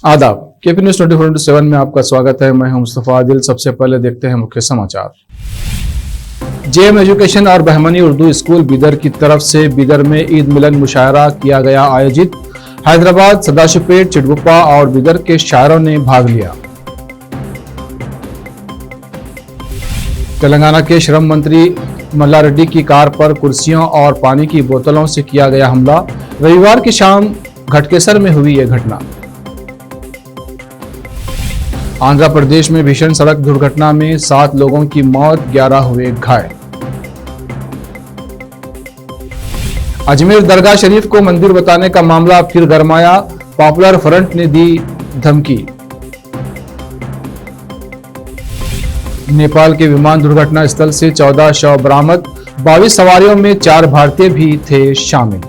आदाब। KP news 24/7 में आपका स्वागत है। मैं हूं मुस्तफा आदिल। सबसे पहले देखते हैं मुख्य समाचार। जेएम एजुकेशन और बहमनी उर्दू स्कूल बीदर की तरफ से बीदर में ईद मिलन मुशायरा किया गया आयोजित। हैदराबाद, सदाशिवपेट, चिड़गुप्पा और बीदर के शायरों ने भाग लिया। तेलंगाना के श्रम मंत्री मल्ला रेड्डी की कार पर कुर्सियों और पानी की बोतलों से किया गया हमला। रविवार की शाम घटकेसर में हुई यह घटना। आंध्र प्रदेश में भीषण सड़क दुर्घटना में 7 लोगों की मौत, 11 हुए घायल। अजमेर दरगाह शरीफ को मंदिर बताने का मामला फिर गरमाया। पॉपुलर फ्रंट ने दी धमकी। नेपाल के विमान दुर्घटना स्थल से 14 शव बरामद। 22 सवारियों में 4 भारतीय भी थे शामिल।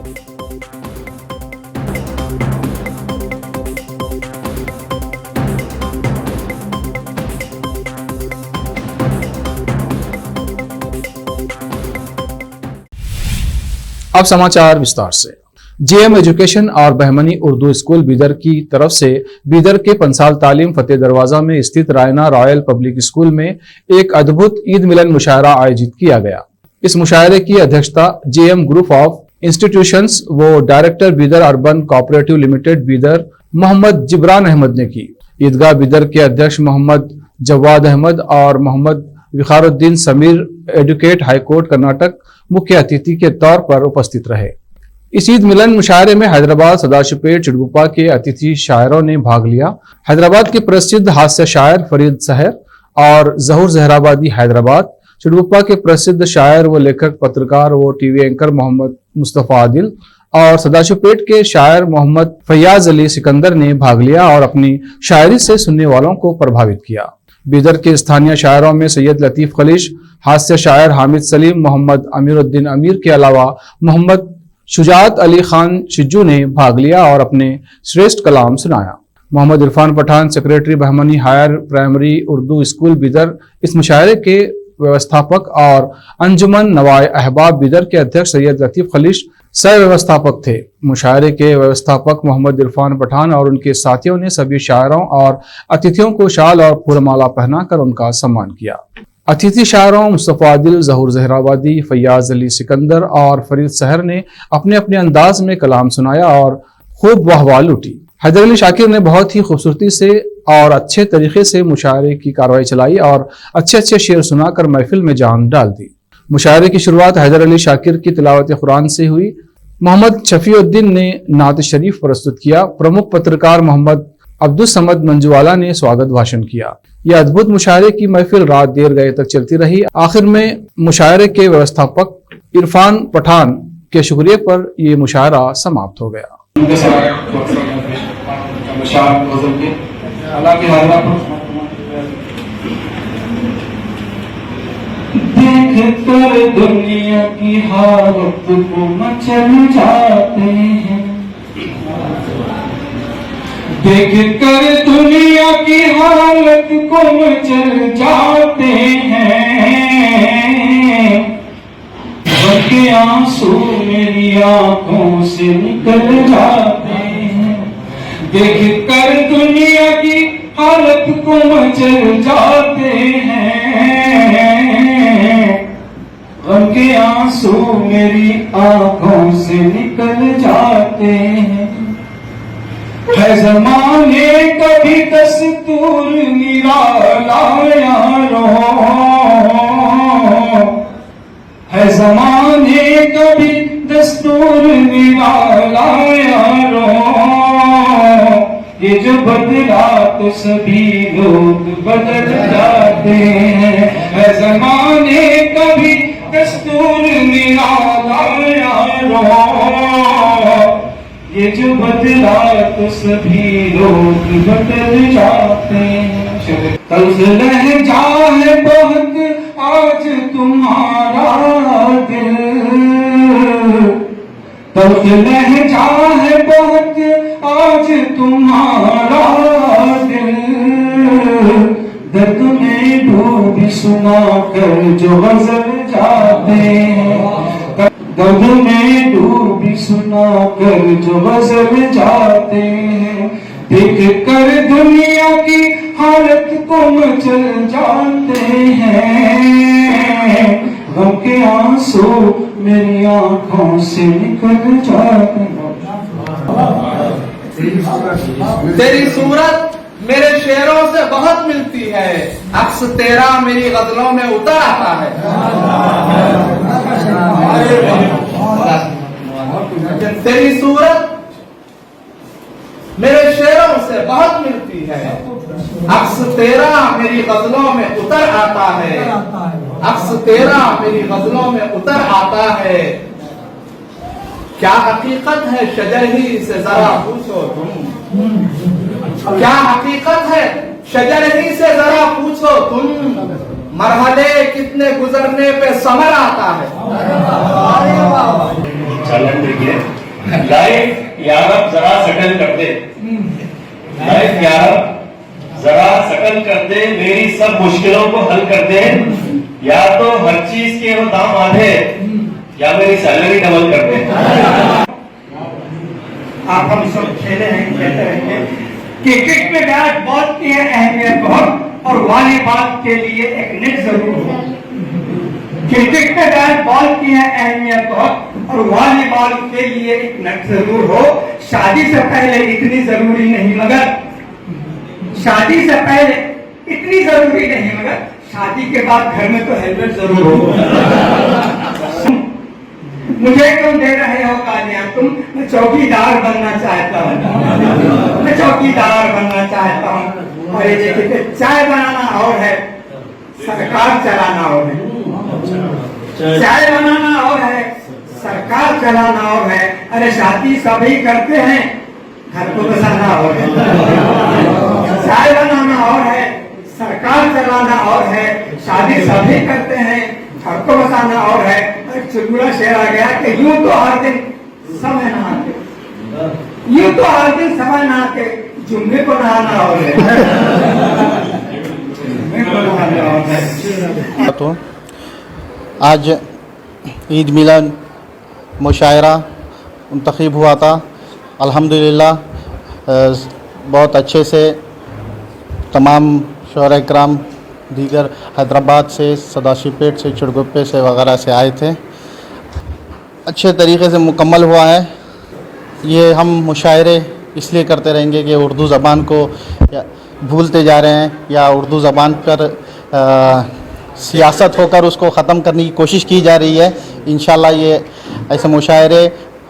अब समाचार विस्तार से। जेएम एजुकेशन और बहमनी उर्दू स्कूल बीदर की तरफ से बीदर के पंसाल तालीम फतेह दरवाजा में स्थित रायना रॉयल पब्लिक स्कूल में एक अद्भुत ईद मिलन मुशायरा आयोजित किया गया। इस मुशायरे की अध्यक्षता जेएम ग्रुप ऑफ इंस्टीट्यूशंस व director Bidar urban cooperative limited Bidar Mohammed Jibran Ahmed ने की। ईदगाह बीदर के अध्यक्ष मोहम्मद जवाद अहमद और मोहम्मद विखारुद्दीन समीर एडवोकेट हाईकोर्ट कर्नाटक मुख्य अतिथि के तौर पर उपस्थित रहे। इस ईद मिलन मुशायरे में हैदराबाद, सदाशिवपेट, चिड़गुप्पा के अतिथि शायरों ने भाग लिया। हैदराबाद के प्रसिद्ध हास्य शायर फरीद सहर और जहूर जहराबादी हैदराबाद, चिड़गुप्पा के प्रसिद्ध शायर व लेखक, पत्रकार व टीवी एंकर मोहम्मद मुस्तफा आदिल और सदाशिवपेट के शायर मोहम्मद फैयाज अली सिकंदर ने भाग लिया और अपनी शायरी से सुनने वालों को प्रभावित किया। बीदर के स्थानीय शायरों में सैयद लतीफ खलीश, हास्य शायर हामिद सलीम, मोहम्मद अमीरुद्दीन अमीर के अलावा मोहम्मद शुजात अली खान शिज्जू ने भाग लिया और अपने श्रेष्ठ कलाम सुनाया। Mohammed Irfan Pathan, secretary Bahmani higher primary Urdu school Bidar, इस मुशायरे के व्यवस्थापक और अंजुमन नवाए अहबाब बीदर के अध्यक्ष सैयद लतीफ खलीश सह व्यवस्थापक थे। मुशायरे के व्यवस्थापक मोहम्मद इरफान पठान और उनके साथियों ने सभी शायरों और अतिथियों को शाल और फूलमाला पहनाकर उनका सम्मान किया। अतिथि शायरों मुस्तफा आदिल, जहूर जहराबादी, फैयाज अली सिकंदर और फरीद सहर ने अपने अपने अंदाज में कलाम सुनाया और खूब वाहवाह लूटी। हैदर अली शाकिर ने बहुत ही खूबसूरती से और अच्छे तरीके से मुशायरे की कार्रवाई चलाई और अच्छे अच्छे शेर सुनाकर महफिल में जान डाल दी। मुशायरे की शुरुआत हैदर अली शाकिर की तिलावत कुरान से हुई। मोहम्मद शफीउद्दीन ने नात शरीफ प्रस्तुत किया। प्रमुख पत्रकार मोहम्मद अब्दुल समद मंजूवाला ने स्वागत भाषण किया। यह अद्भुत मुशायरे की महफिल रात देर गए तक चलती रही। आखिर में मुशायरे के व्यवस्थापक इरफान पठान के शुक्रिया पर यह मुशायरा समाप्त हो गया। देख कर दुनिया की हालत को मचल जाते हैं, देख कर दुनिया की हालत को मचल जाते हैं। बल्कि आंसू मेरी आंखों से निकल जाते हैं। देख कर दुनिया की हालत को मचल जाते हैं। उनके आंसू मेरी आंखों से निकल जाते हैं। है ज़माने कभी दस्तूर निराला यारो, है ज़माने कभी दस्तूर निराला यारो। ये जो बदला तो सभी लोग बदल जाते हैं। है ज़माने कभी दस्तूर निराला यारो, ये जो बदला तो सभी लोग बदल जाते हैं। तल्ख लहजा है बहुत आज तुम्हारा दिल, तल्ख लहजा है बहुत आज तुम्हारा दिल। दर्द में डूब सुना कर जो गजल जाते हैं, दर्द में डूब सुना कर जो गजल जाते हैं। देख कर दुनिया की हालत को मचल जाते हैं, गम के आंसू मेरी आंखों से निकल जाते हैं। तेरी सूरत मेरे शेरों से बहुत मिलती है, अक्स तेरा मेरी गजलों में उतर आता है। तेरी सूरत मेरे शेरों से बहुत मिलती है, अक्स तेरा मेरी गजलों में उतर आता है, अक्स तेरा मेरी गजलों में उतर आता है। क्या हकीकत है शजर ही से जरा पूछो तुम, क्या हकीकत है शजर ही से जरा पूछो तुम, मरहले कितने गुजरने पे समर आता है। चलन देखिए, लाइफ यारब जरा सेटल कर दे, लाइफ यारब जरा सेटल कर दे, मेरी सब मुश्किलों को हल कर दे, या तो हर चीज के वो दाम आधे या मेरी सैलरी डबल कर दे। आप हम सब खेले हैं, कहते रहेंगे। क्रिकेट में बैट बॉल की है अहमियत बहुत, और वॉलीबॉल के लिए एक नेट जरूर हो। क्रिकेट में बैट बॉल की है अहमियत बहुत, और वॉलीबॉल के लिए एक नेट जरूर हो। शादी से पहले इतनी जरूरी नहीं, मगर शादी से पहले इतनी जरूरी नहीं, मगर शादी के बाद घर में तो हेलमेट जरूर हो। मुझे तुम दे रहे हो गालियां तुम, मैं चौकीदार बनना चाहता हूँ, मैं चौकीदार बनना चाहता हूँ। और ये देखिए, चाय बनाना और है, सरकार चलाना और है। चाय बनाना और है, सरकार चलाना और है। अरे शादी सभी करते हैं, घर को बसाना और है। चाय बनाना और है, सरकार चलाना और है। शादी सभी करते हैं, घर को बसाना और है। चुटकुला शेर आ गया कि यूं तो हर दिन समय नहाते, यूं तो हर दिन समय नहाते, जुम्मे को नहाना और है, जुम्मे को नहाना और है। तो आज ईद मिलन मुशायरा मुंतखब हुआ था, अल्हम्दुलिल्लाह बहुत अच्छे से तमाम शोरा इकराम दीगर हैदराबाद से, सदाशिवपेट से, चिड़गुप्पे से वगैरह से आए थे। अच्छे तरीके से मुकम्मल हुआ है। ये हम मुशायरे इसलिए करते रहेंगे कि उर्दू ज़बान को भूलते जा रहे हैं, या उर्दू ज़बान पर सियासत होकर उसको ख़त्म करने की कोशिश की जा रही है। इंशाल्लाह ये ऐसे मुशायरे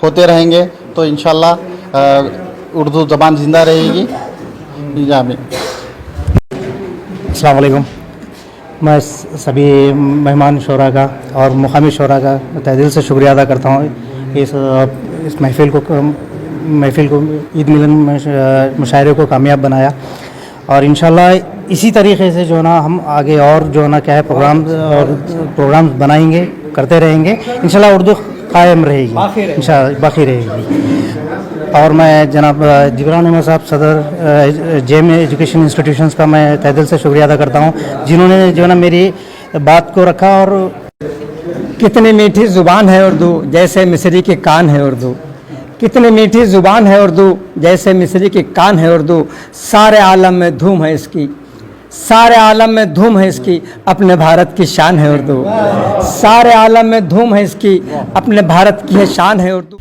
होते रहेंगे तो इंशाल्लाह उर्दू ज़बान ज़िंदा रहेगी। आमीन। अस्सलाम वालेकुम। मैं सभी मेहमान शोरा का और मुकामी शोरा का तहे दिल से शुक्रिया अदा करता हूँ इस महफ़िल को ईद मिलन मुशायरे को कामयाब बनाया। और इंशाल्लाह इसी तरीके से जो ना हम आगे और जो ना क्या है प्रोग्राम बनाएंगे, करते रहेंगे। इंशाल्लाह उर्दू कायम रहेगी, इंशाल्लाह बाकी रहेगी। और मैं जनाब जिब्रान अहमद साहब सदर जेएम एजुकेशन इंस्टीट्यूशंस का मैं तहे दिल से शुक्रिया अदा करता हूँ, जिन्होंने जो ना मेरी बात को रखा। और कितनी मीठी ज़ुबान है उर्दू, जैसे मिस्री के कान है उर्दू। कितनी मीठी ज़ुबान है उर्दू, जैसे मिस्री के कान है उर्दू। सारे आलम में धूम है इसकी, सारे आलम में धूम है इसकी, अपने भारत की शान है उर्दू। सारे आलम में धूम है इसकी, अपने भारत की है शान है उर्दू।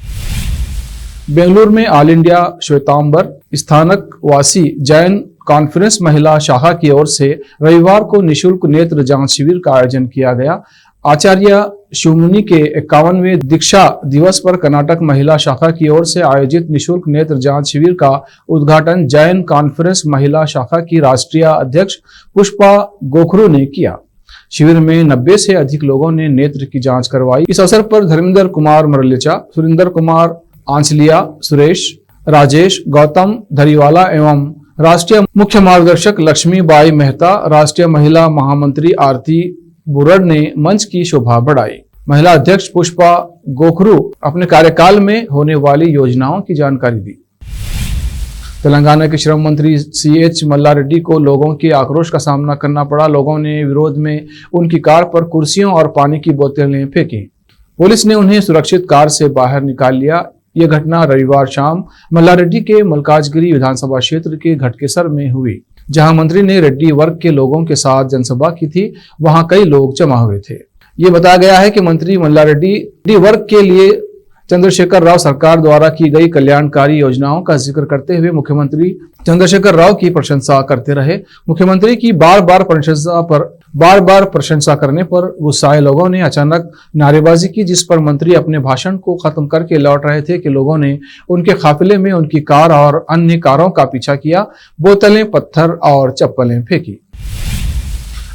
बेंगलुरु में ऑल इंडिया श्वेतांबर स्थानक वासी जैन कॉन्फ्रेंस महिला शाखा की ओर से रविवार को निशुल्क नेत्र जांच शिविर का आयोजन किया गया। आचार्य शिवमुनि के 51वें दीक्षा दिवस पर कर्नाटक महिला शाखा की ओर से आयोजित निशुल्क नेत्र जांच शिविर का उद्घाटन जैन कॉन्फ्रेंस महिला शाखा की राष्ट्रीय अध्यक्ष पुष्पा गोखरू ने किया। शिविर में 90 से अधिक लोगों ने नेत्र की जांच करवाई। इस अवसर पर धर्मेंद्र कुमार मरलेचा, सुरेंद्र कुमार आंचलिया, सुरेश, राजेश, गौतम धरीवाला एवं राष्ट्रीय मुख्य मार्गदर्शक लक्ष्मी बाई मेहता, राष्ट्रीय महिला महामंत्री आरती बुरड़ ने मंच की शोभा बढ़ाई। महिला अध्यक्ष पुष्पा गोखरू अपने कार्यकाल में होने वाली योजनाओं की जानकारी दी। तेलंगाना के श्रम मंत्री CH मल्लारेड्डी को लोगों के आक्रोश का सामना करना पड़ा। लोगों ने विरोध में उनकी कार पर कुर्सियों और पानी की बोतलें फेंकी। पुलिस ने उन्हें सुरक्षित कार से बाहर निकाल लिया। यह घटना रविवार शाम मल्लारेड्डी के मल्काजगिरी विधानसभा क्षेत्र के घटकेसर में हुई, जहां मंत्री ने रेड्डी वर्ग के लोगों के साथ जनसभा की थी। वहां कई लोग जमा हुए थे। ये बताया गया है कि मंत्री मल्लारेड्डी वर्ग के लिए चंद्रशेखर राव सरकार द्वारा की गई कल्याणकारी योजनाओं का जिक्र करते हुए मुख्यमंत्री चंद्रशेखर राव की प्रशंसा करते रहे। मुख्यमंत्री की बार बार प्रशंसा करने पर गुस्साए लोगों ने अचानक नारेबाजी की, जिस पर मंत्री अपने भाषण को खत्म करके लौट रहे थे कि लोगों ने उनके काफिले में उनकी कार और अन्य कारों का पीछा किया, बोतलें, पत्थर और चप्पलें फेंकी।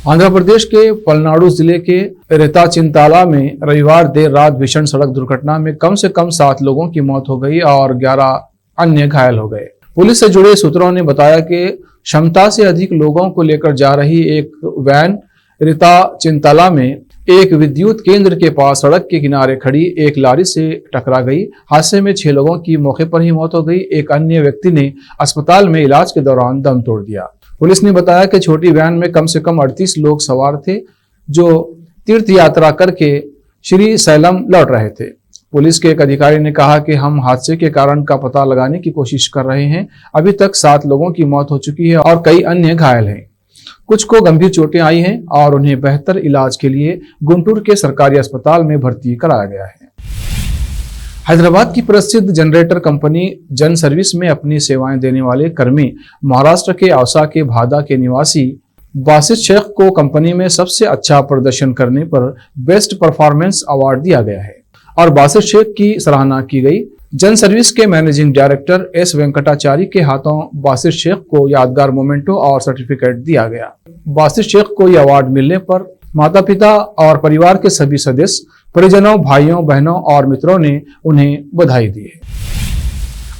आंध्र प्रदेश के पलनाडु जिले के रेता चिंताला में रविवार देर रात भीषण सड़क दुर्घटना में कम से कम 7 लोगों की मौत हो गई और 11 अन्य घायल हो गए। पुलिस से जुड़े सूत्रों ने बताया कि क्षमता से अधिक लोगों को लेकर जा रही एक वैन रेता चिंताला में एक विद्युत केंद्र के पास सड़क के किनारे खड़ी एक लॉरी से टकरा गई। हादसे में 6 लोगों की मौके पर ही मौत हो गई। एक अन्य व्यक्ति ने अस्पताल में इलाज के दौरान दम तोड़ दिया। पुलिस ने बताया कि छोटी वैन में कम से कम 38 लोग सवार थे, जो तीर्थ यात्रा करके श्री सैलम लौट रहे थे। पुलिस के एक अधिकारी ने कहा कि हम हादसे के कारण का पता लगाने की कोशिश कर रहे हैं। अभी तक 7 लोगों की मौत हो चुकी है और कई अन्य घायल हैं। कुछ को गंभीर चोटें आई हैं और उन्हें बेहतर इलाज के लिए गुंटूर के सरकारी अस्पताल में भर्ती कराया गया है। हैदराबाद की प्रसिद्ध जनरेटर कंपनी जन सर्विस में अपनी सेवाएं देने वाले कर्मी महाराष्ट्र के औसा के भादा के निवासी बासित शेख को कंपनी में सबसे अच्छा प्रदर्शन करने पर बेस्ट परफॉर्मेंस अवार्ड दिया गया है और बासित शेख की सराहना की गई। जन सर्विस के मैनेजिंग डायरेक्टर एस वेंकटाचारी के हाथों बासित शेख को यादगार मोमेंटो और सर्टिफिकेट दिया गया। बासित शेख को यह अवार्ड मिलने पर माता पिता और परिवार के सभी सदस्य, परिजनों, भाइयों, बहनों और मित्रों ने उन्हें बधाई दी है।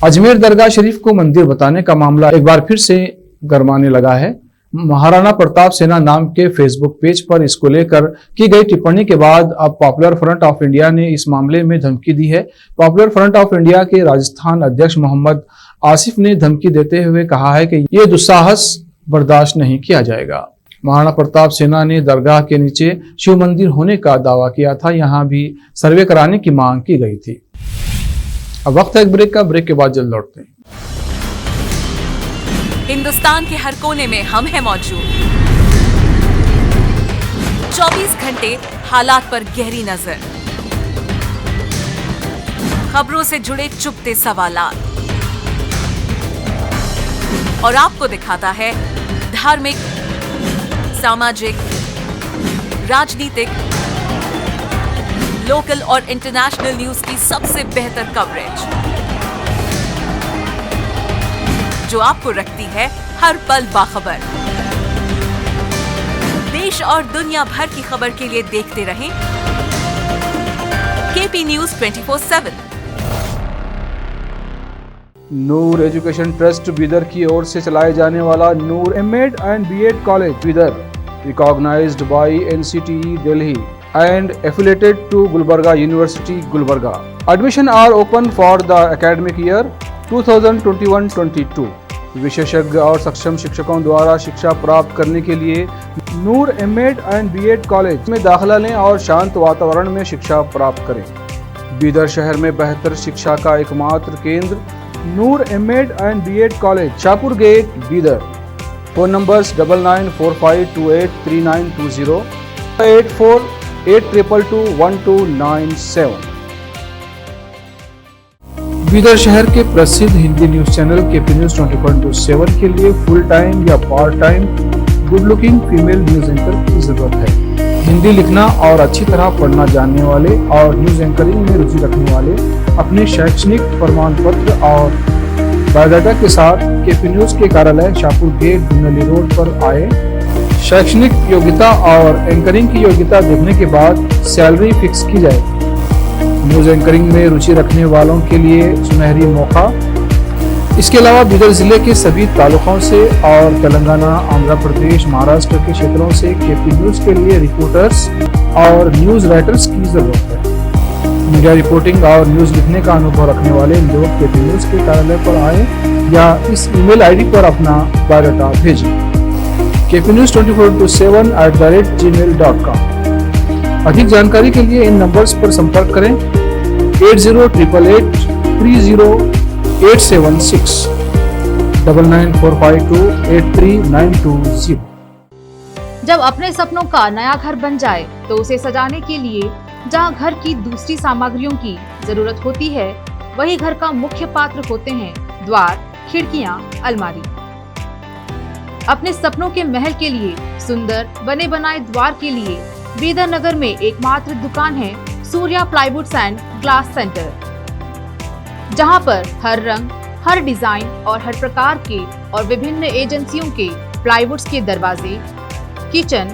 अजमेर दरगाह शरीफ को मंदिर बताने का मामला एक बार फिर से गरमाने लगा है। महाराणा प्रताप सेना नाम के फेसबुक पेज पर इसको लेकर की गई टिप्पणी के बाद अब पॉपुलर फ्रंट ऑफ इंडिया ने इस मामले में धमकी दी है। पॉपुलर फ्रंट ऑफ इंडिया के राजस्थान अध्यक्ष मोहम्मद आसिफ ने धमकी देते हुए कहा है कि यह दुस्साहस बर्दाश्त नहीं किया जाएगा। महाराणा प्रताप सेना ने दरगाह के नीचे शिव मंदिर होने का दावा किया था। यहां भी सर्वे कराने की मांग की गई थी। अब वक्त है एक ब्रेक का। ब्रेक के बाद जल्द लौटते हैं। हिंदुस्तान के हर कोने में हम हैं मौजूद। 24 घंटे हालात पर गहरी नजर, खबरों से जुड़े चुपते सवालात और आपको दिखाता है धार्मिक, सामाजिक, राजनीतिक, लोकल और इंटरनेशनल न्यूज की सबसे बेहतर कवरेज, जो आपको रखती है हर पल बाखबर। देश और दुनिया भर की खबर के लिए देखते रहें KP news 24/7। Noor education trust Bidar की ओर से चलाए जाने वाला Noor MEd and BEd college Bidar, recognized by NCTE Delhi and affiliated to Gulbarga University, Gulbarga. Admission are open for the academic year 2021-22. विशेषज्ञ और सक्षम शिक्षकों द्वारा शिक्षा प्राप्त करने के लिए नूर एमएड एंड बीएड कॉलेज में दाखिला लें और शांत वातावरण में शिक्षा प्राप्त करें। बीदर शहर में बेहतर शिक्षा का एकमात्र केंद्र Noor MEd and BEd college, Shahpur gate, Bidar. Phone numbers 9945283920, 8482221297। Bidar शहर के प्रसिद्ध Hindi news channel KP news 24/7 के लिए फुल टाइम या part time good looking female news anchor की जरूरत है। हिंदी लिखना और अच्छी तरह पढ़ना जानने वाले और न्यूज एंकरिंग में रुचि रखने वाले अपने शैक्षणिक प्रमाण पत्र और बायोडाटा के साथ केपी न्यूज के कार्यालय शाहपुर गेट, धुनली रोड पर आए। शैक्षणिक योग्यता और एंकरिंग की योग्यता देखने के बाद सैलरी फिक्स की जाएगी। न्यूज एंकरिंग में रुचि रखने वालों के लिए सुनहरी मौका। इसके अलावा बीदर जिले के सभी तालुकों से और तेलंगाना, आंध्र प्रदेश, महाराष्ट्र के क्षेत्रों से केपी न्यूज के लिए रिपोर्टर्स और न्यूज राइटर्स की जरूरत है। मीडिया रिपोर्टिंग और न्यूज लिखने का अनुभव रखने वाले लोग केपी न्यूज के कार्यालय पर आए या इस ईमेल आईडी पर अपना बायोडाटा भेजें kpnews24/7@gmail.com। अधिक जानकारी के लिए इन नंबर्स पर संपर्क करें 8088 30,876 9945283920। जब अपने सपनों का नया घर बन जाए तो उसे सजाने के लिए जहां घर की दूसरी सामग्रियों की जरूरत होती है, वही घर का मुख्य पात्र होते हैं द्वार, खिड़कियां, अलमारी। अपने सपनों के महल के लिए सुंदर बने बनाए द्वार के लिए बीदर नगर में एकमात्र दुकान है Surya plywoods and glass centre, जहां पर हर रंग, हर डिजाइन और हर प्रकार के और विभिन्न एजेंसियों के प्लाईवुड्स के दरवाजे, किचन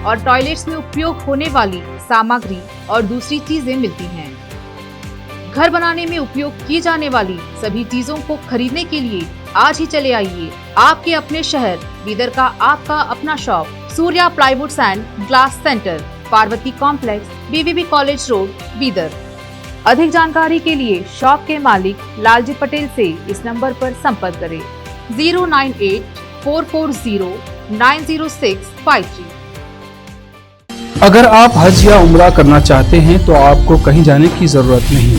और टॉयलेट्स में उपयोग होने वाली सामग्री और दूसरी चीजें मिलती हैं। घर बनाने में उपयोग की जाने वाली सभी चीजों को खरीदने के लिए आज ही चले आइए आपके अपने शहर बीदर का आपका अपना shop Surya plywoods and glass centre, Parvati complex, BVB college road, Bidar. अधिक जानकारी के लिए शॉप के मालिक लालजी पटेल से इस नंबर पर संपर्क करें 09844090653। अगर आप हज या उम्रा करना चाहते हैं तो आपको कहीं जाने की जरूरत नहीं है।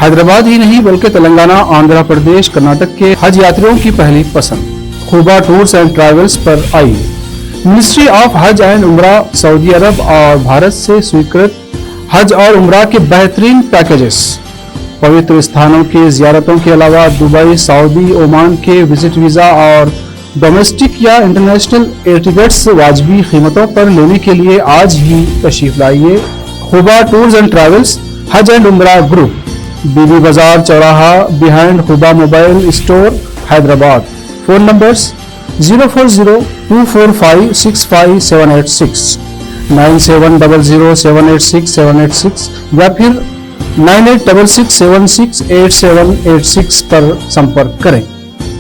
हैदराबाद ही नहीं बल्कि तेलंगाना, आंध्र प्रदेश, कर्नाटक के हज यात्रियों की पहली पसंद खुबा टूर्स एंड ट्रैवल्स पर आई। मिनिस्ट्री ऑफ हज एंड उम्रा सऊदी अरब और भारत से स्वीकृत हज और उम्रा के बेहतरीन पैकेजेस, पवित्र स्थानों की जियारतों के अलावा दुबई, सऊदी, ओमान के विजिट वीजा और डोमेस्टिक या इंटरनेशनल एयर टिकट्स वाजबी कीमतों पर लेने के लिए आज ही तशरीफ लाइए। खुबा टूर्स एंड ट्रैवल्स, हज एंड उम्रा ग्रुप, बीबी बाजार चौराहा, behind Khuba mobile store, Hyderabad. Phone numbers 04024565786, 9700786786 या फिर 9866768786 पर संपर्क करें।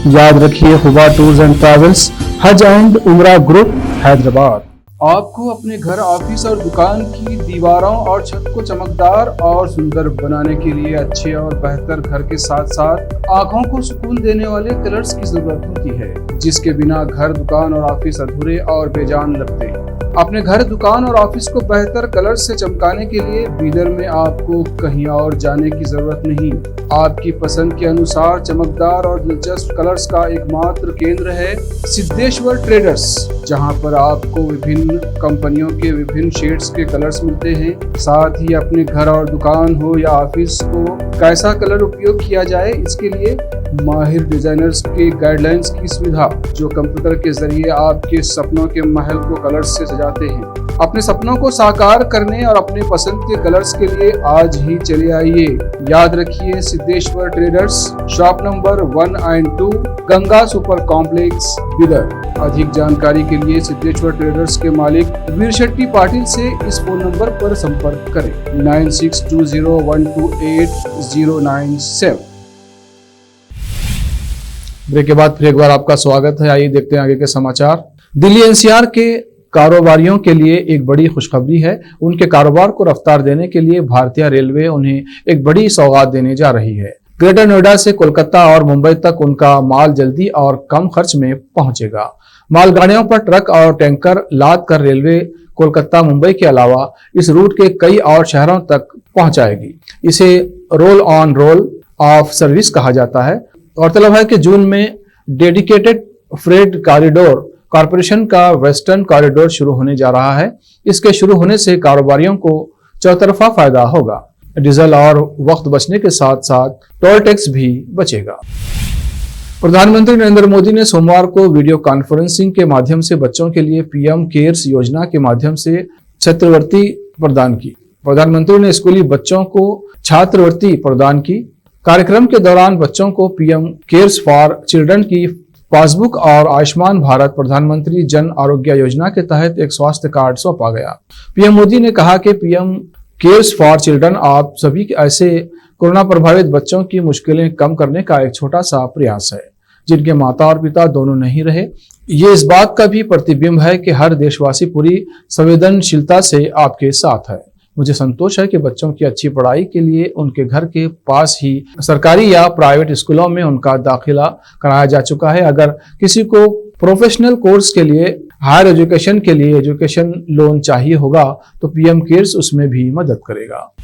याद रखिए, खुबा टूर्स एंड ट्रैवल्स, हज एंड उम्रा ग्रुप, हैदराबाद। आपको अपने घर, ऑफिस और दुकान की दीवारों और छत को चमकदार और सुंदर बनाने के लिए अच्छे और बेहतर घर के साथ साथ आंखों को सुकून देने वाले कलर्स की जरूरत होती है, जिसके बिना घर, दुकान और ऑफिस अधूरे और बेजान लगते हैं। अपने घर, दुकान और ऑफिस को बेहतर कलर्स से चमकाने के लिए बीदर में आपको कहीं और जाने की जरूरत नहीं। आपकी पसंद के अनुसार चमकदार और दिलचस्प कलर्स का एकमात्र केंद्र है सिद्धेश्वर ट्रेडर्स, जहां पर आपको विभिन्न कंपनियों के विभिन्न शेड्स के कलर्स मिलते हैं। साथ ही अपने घर और दुकान हो या ऑफिस को कैसा कलर उपयोग किया जाए, इसके लिए माहिर डिजाइनर्स के गाइडलाइंस की सुविधा, जो कंप्यूटर के जरिए आपके सपनों के महल को कलर्स से सजाते हैं। अपने सपनों को साकार करने और अपने पसंद के कलर्स के लिए आज ही चले आइए। याद रखिए, Siddheshwar traders, shop number 1 and 2, Ganga super complex, Bidar. अधिक जानकारी के लिए सिद्धेश्वर ट्रेडर्स के मालिक वीर शेट्टी पाटिल से इस फोन नंबर पर संपर्क करें 9620128097। ब्रेक के बाद फिर एक बार आपका स्वागत है। आइए देखते हैं आगे के समाचार। दिल्ली एनसीआर के कारोबारियों के लिए एक बड़ी खुशखबरी है। उनके कारोबार को रफ्तार देने के लिए भारतीय रेलवे उन्हें एक बड़ी सौगात देने जा रही है। ग्रेटर नोएडा से कोलकाता और मुंबई तक उनका माल जल्दी और कम खर्च में पहुंचेगा। मालगाड़ियों पर ट्रक और टैंकर लाद कर रेलवे कोलकाता, मुंबई के अलावा इस रूट के कई और शहरों तक पहुंचाएगी। इसे roll on roll of service कहा जाता है। गौरतलब है कि जून में डेडिकेटेड फ्रेट कॉरिडोर कॉरपोरेशन का वेस्टर्न कॉरिडोर शुरू होने जा रहा है। इसके शुरू होने से कारोबारियों को चौतरफा फायदा होगा। डीजल और वक्त बचने के साथ साथ टोल टैक्स भी बचेगा। प्रधानमंत्री नरेंद्र मोदी ने सोमवार को वीडियो कॉन्फ्रेंसिंग के माध्यम से बच्चों के लिए पीएम केयर्स योजना के माध्यम से छात्रवृत्ति प्रदान की। प्रधानमंत्री ने स्कूली बच्चों को छात्रवृत्ति प्रदान की। कार्यक्रम के दौरान बच्चों को पीएम केयर्स फॉर चिल्ड्रन की पासबुक और आयुष्मान भारत प्रधानमंत्री जन आरोग्य योजना के तहत एक स्वास्थ्य कार्ड सौंपा गया। पीएम मोदी ने कहा कि पीएम केयर्स फॉर चिल्ड्रन आप सभी ऐसे कोरोना प्रभावित बच्चों की मुश्किलें कम करने का एक छोटा सा प्रयास है, जिनके माता और पिता दोनों नहीं रहे। ये इस बात का भी प्रतिबिंब है कि हर देशवासी पूरी संवेदनशीलता से आपके साथ है। मुझे संतोष है कि बच्चों की अच्छी पढ़ाई के लिए उनके घर के पास ही सरकारी या प्राइवेट स्कूलों में उनका दाखिला कराया जा चुका है। अगर किसी को प्रोफेशनल कोर्स के लिए, हायर एजुकेशन के लिए एजुकेशन लोन चाहिए होगा तो पीएम केयर्स उसमें भी मदद करेगा।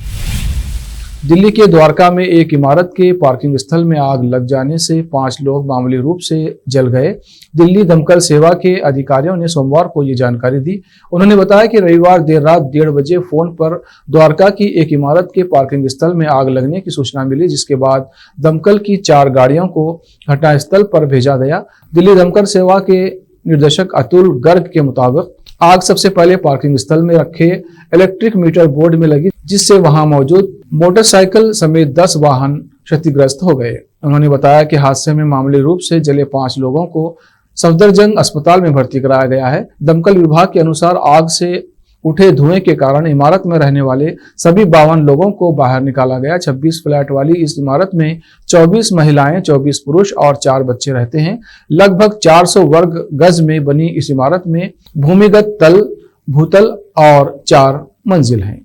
दिल्ली के द्वारका में एक इमारत के पार्किंग स्थल में आग लग जाने से 5 लोग मामूली रूप से जल गए। दिल्ली दमकल सेवा के अधिकारियों ने सोमवार को ये जानकारी दी। उन्होंने बताया कि रविवार देर रात 1:30 बजे फोन पर द्वारका की एक इमारत के पार्किंग स्थल में आग लगने की सूचना मिली, जिसके बाद दमकल की 4 गाड़ियों को घटनास्थल पर भेजा गया। दिल्ली दमकल सेवा के निर्देशक अतुल गर्ग के मुताबिक आग सबसे पहले पार्किंग स्थल में रखे इलेक्ट्रिक मीटर बोर्ड में लगी, जिससे वहां मौजूद मोटरसाइकिल समेत 10 वाहन क्षतिग्रस्त हो गए। उन्होंने बताया कि हादसे में मामूली रूप से जले 5 लोगों को सफदरजंग अस्पताल में भर्ती कराया गया है। दमकल विभाग के अनुसार आग से उठे धुएं के कारण इमारत में रहने वाले सभी 52 लोगों को बाहर निकाला गया। 26 फ्लैट वाली इस इमारत में 24 महिलाएं, 24 पुरुष और 4 बच्चे रहते हैं। लगभग 400 वर्ग गज में बनी इस इमारत में भूमिगत तल, भूतल और 4 मंजिल हैं।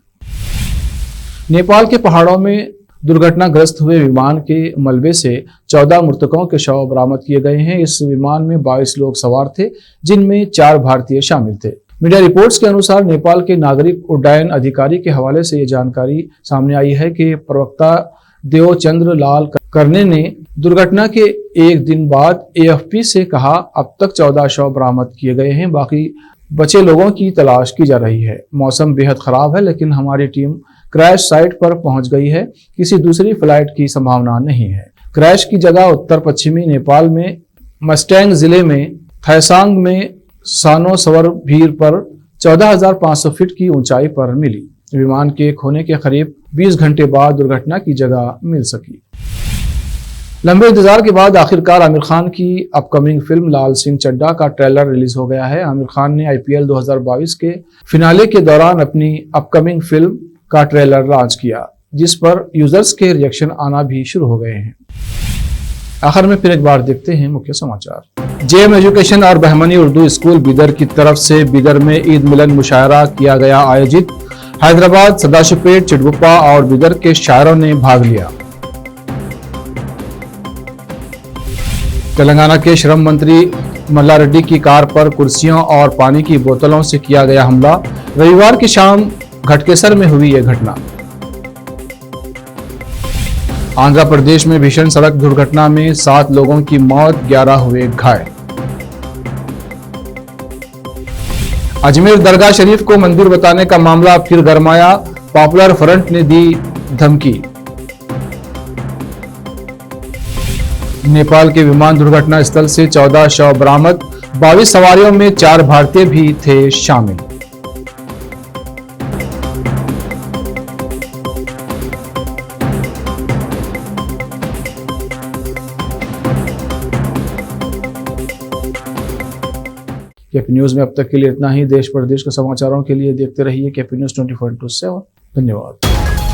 नेपाल के पहाड़ों में दुर्घटनाग्रस्त हुए विमान के मलबे से 14 मृतकों के शव बरामद किए गए हैं। इस विमान में 22 लोग सवार थे, जिनमें 4 भारतीय शामिल थे। मीडिया रिपोर्ट्स के अनुसार नेपाल के नागरिक उड्डयन अधिकारी के हवाले से ये जानकारी सामने आई है कि प्रवक्ता देवचंद्र लाल करने ने दुर्घटना के एक दिन बाद AFP से कहा, अब तक 14 शव बरामद किए गए हैं, बाकी बचे लोगों की तलाश की जा रही है। मौसम बेहद खराब है, लेकिन हमारी टीम क्रैश साइट पर पहुंच गई है। किसी दूसरी फ्लाइट की संभावना नहीं है। क्रैश की जगह उत्तर पश्चिमी नेपाल में मस्टैंग जिले में थैसांग में सानो सवर भीर पर 14,500 फीट की ऊंचाई पर मिली। विमान के खोने के करीब 20 घंटे बाद दुर्घटना की जगह मिल सकी। लंबे इंतजार के बाद आखिरकार आमिर खान की अपकमिंग फिल्म लाल सिंह चड्ढा का ट्रेलर रिलीज हो गया है। आमिर खान ने IPL 2022 के फिनाले के दौरान अपनी अपकमिंग फिल्म का ट्रेलर लॉन्च किया, जिस पर यूजर्स के रिएक्शन आना भी शुरू हो गए हैं। आखिर में फिर एक बार देखते हैं मुख्य समाचार। JM एजुकेशन और बहमनी उर्दू स्कूल बीदर की तरफ से बीदर में ईद मिलन मुशायरा किया गया आयोजित। हैदराबाद, सदाशिवपेट, चिटगुप्पा और बीदर के शायरों ने भाग लिया। तेलंगाना के श्रम मंत्री मल्ला रेड्डी की कार पर कुर्सियों और पानी की बोतलों से किया गया हमला। रविवार की शाम घटकेसर में हुई यह घटना। आंध्र प्रदेश में भीषण सड़क दुर्घटना में 7 लोगों की मौत, 11 हुए घायल। अजमेर दरगाह शरीफ को मंदिर बताने का मामला फिर गरमाया। पॉपुलर फ्रंट ने दी धमकी। नेपाल के विमान दुर्घटना स्थल से 14 शव बरामद। 22 सवारियों में 4 भारतीय भी थे शामिल। केपी न्यूज में अब तक के लिए इतना ही। देश प्रदेश के समाचारों के लिए देखते रहिए केपी न्यूज 24/7। धन्यवाद।